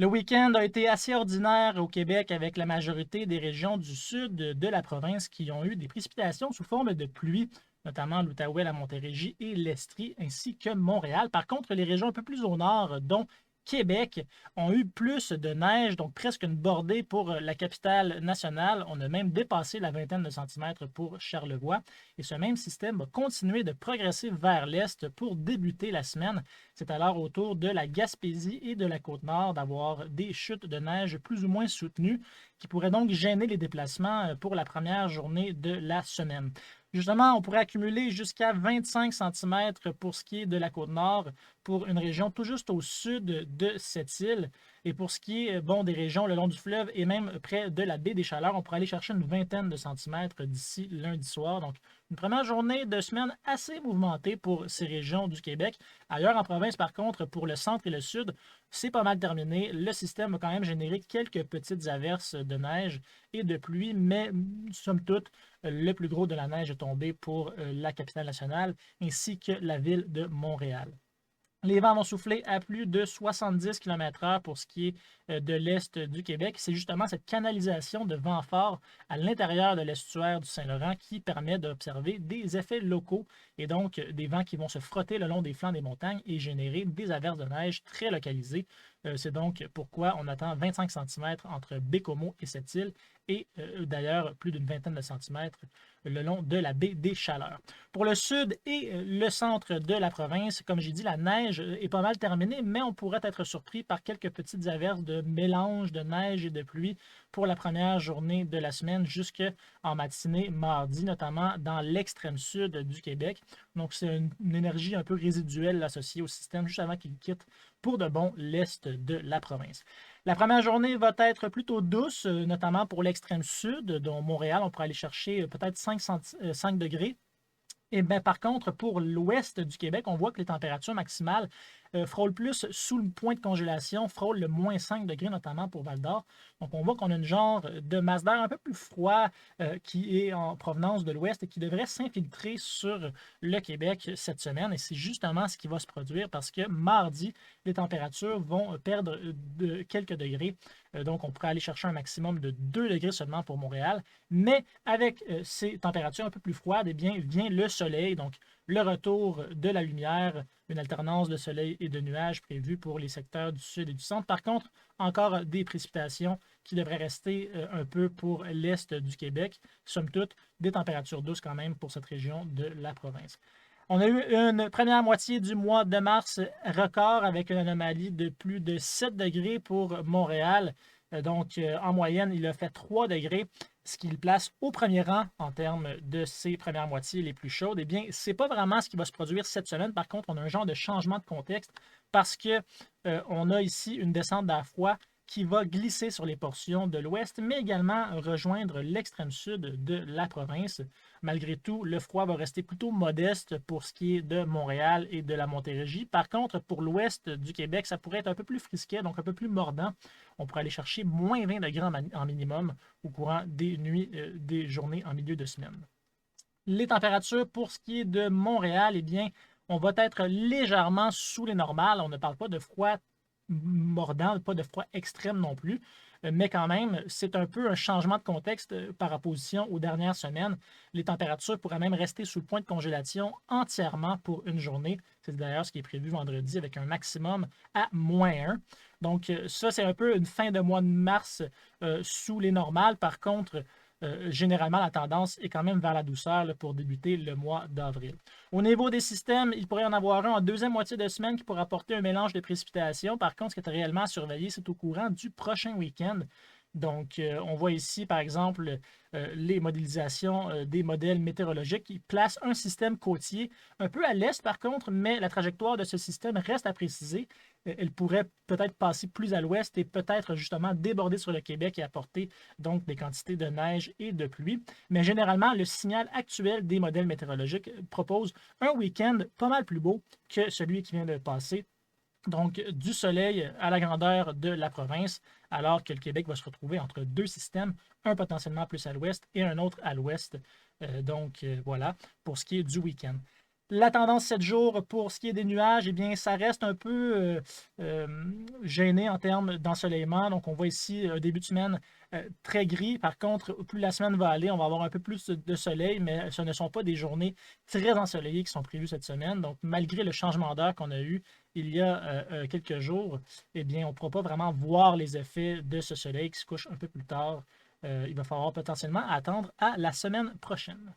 Le week-end a été assez ordinaire au Québec avec la majorité des régions du sud de la province qui ont eu des précipitations sous forme de pluie, notamment l'Outaouais, la Montérégie et l'Estrie, ainsi que Montréal. Par contre, les régions un peu plus au nord, dont Québec, ont eu plus de neige, donc presque une bordée pour la capitale nationale. On a même dépassé la vingtaine de centimètres pour Charlevoix. Et ce même système va continuer de progresser vers l'est pour débuter la semaine. C'est alors au tour de la Gaspésie et de la Côte-Nord d'avoir des chutes de neige plus ou moins soutenues qui pourraient donc gêner les déplacements pour la première journée de la semaine. Justement, on pourrait accumuler jusqu'à 25 centimètres pour ce qui est de la Côte-Nord, pour une région tout juste au sud de cette île. Et pour ce qui est des régions le long du fleuve et même près de la baie des Chaleurs, on pourrait aller chercher une vingtaine de centimètres d'ici lundi soir. Donc, une première journée de semaine assez mouvementée pour ces régions du Québec. Ailleurs en province, par contre, pour le centre et le sud, c'est pas mal terminé. Le système a quand même généré quelques petites averses de neige et de pluie, mais somme toute, le plus gros de la neige est tombé pour la capitale nationale ainsi que la ville de Montréal. Les vents vont souffler à plus de 70 km/h pour ce qui est de l'est du Québec. C'est justement cette canalisation de vent fort à l'intérieur de l'estuaire du Saint-Laurent qui permet d'observer des effets locaux et donc des vents qui vont se frotter le long des flancs des montagnes et générer des averses de neige très localisées. C'est donc pourquoi on attend 25 centimètres entre Bécomo et cette île et d'ailleurs plus d'une vingtaine de centimètres le long de la baie des Chaleurs. Pour le sud et le centre de la province, comme j'ai dit, la neige est pas mal terminée, mais on pourrait être surpris par quelques petites averses de mélange de neige et de pluie pour la première journée de la semaine jusqu'en matinée mardi, notamment dans l'extrême sud du Québec. Donc, c'est une énergie un peu résiduelle associée au système juste avant qu'il quitte pour de bon l'est de la province. La première journée va être plutôt douce, notamment pour l'extrême sud, dont Montréal, on pourrait aller chercher peut-être 5 degrés. Et bien, par contre, pour l'ouest du Québec, on voit que les températures maximales frôlent plus sous le point de congélation, frôlent le moins 5 degrés, notamment pour Val-d'Or. Donc, on voit qu'on a une genre de masse d'air un peu plus froid qui est en provenance de l'ouest et qui devrait s'infiltrer sur le Québec cette semaine. Et c'est justement ce qui va se produire parce que mardi, les températures vont perdre de quelques degrés. Donc, on pourrait aller chercher un maximum de 2 degrés seulement pour Montréal. Mais avec ces températures un peu plus froides, eh bien, vient le soleil, donc le retour de la lumière, une alternance de soleil et de nuages prévue pour les secteurs du sud et du centre. Par contre, encore des précipitations qui devraient rester un peu pour l'est du Québec. Somme toute, des températures douces quand même pour cette région de la province. On a eu une première moitié du mois de mars record avec une anomalie de plus de 7 degrés pour Montréal. Donc, en moyenne, il a fait 3 degrés, ce qui le place au premier rang en termes de ces premières moitiés les plus chaudes. Eh bien, ce n'est pas vraiment ce qui va se produire cette semaine. Par contre, on a un genre de changement de contexte parce qu'on a ici une descente d'air froid qui va glisser sur les portions de l'ouest, mais également rejoindre l'extrême sud de la province. Malgré tout, le froid va rester plutôt modeste pour ce qui est de Montréal et de la Montérégie. Par contre, pour l'ouest du Québec, ça pourrait être un peu plus frisquet, donc un peu plus mordant. On pourrait aller chercher moins 20 degrés en minimum au courant des nuits, des journées en milieu de semaine. Les températures pour ce qui est de Montréal, eh bien, on va être légèrement sous les normales. On ne parle pas de froid mordant, pas de froid extrême non plus. Mais quand même, c'est un peu un changement de contexte par opposition aux dernières semaines. Les températures pourraient même rester sous le point de congélation entièrement pour une journée. C'est d'ailleurs ce qui est prévu vendredi avec un maximum à -1. Donc ça, c'est un peu une fin de mois de mars sous les normales. Par contre, généralement, la tendance est quand même vers la douceur là, pour débuter le mois d'avril. Au niveau des systèmes, il pourrait y en avoir un en deuxième moitié de semaine qui pourrait apporter un mélange de précipitations. Par contre, ce qui est réellement à surveiller, c'est au courant du prochain week-end. Donc, on voit ici, par exemple, les modélisations des modèles météorologiques qui placent un système côtier un peu à l'est, par contre, mais la trajectoire de ce système reste à préciser. Elle pourrait peut-être passer plus à l'ouest et peut-être justement déborder sur le Québec et apporter donc des quantités de neige et de pluie. Mais généralement, le signal actuel des modèles météorologiques propose un week-end pas mal plus beau que celui qui vient de passer. Donc, du soleil à la grandeur de la province, alors que le Québec va se retrouver entre deux systèmes, un potentiellement plus à l'ouest et un autre à l'ouest. Donc, voilà, pour ce qui est du week-end. La tendance 7 jours pour ce qui est des nuages, eh bien, ça reste un peu gêné en termes d'ensoleillement. Donc, on voit ici un début de semaine très gris. Par contre, plus la semaine va aller, on va avoir un peu plus de soleil, mais ce ne sont pas des journées très ensoleillées qui sont prévues cette semaine. Donc, malgré le changement d'heure qu'on a eu il y a quelques jours, eh bien, on ne pourra pas vraiment voir les effets de ce soleil qui se couche un peu plus tard. Il va falloir potentiellement attendre à la semaine prochaine.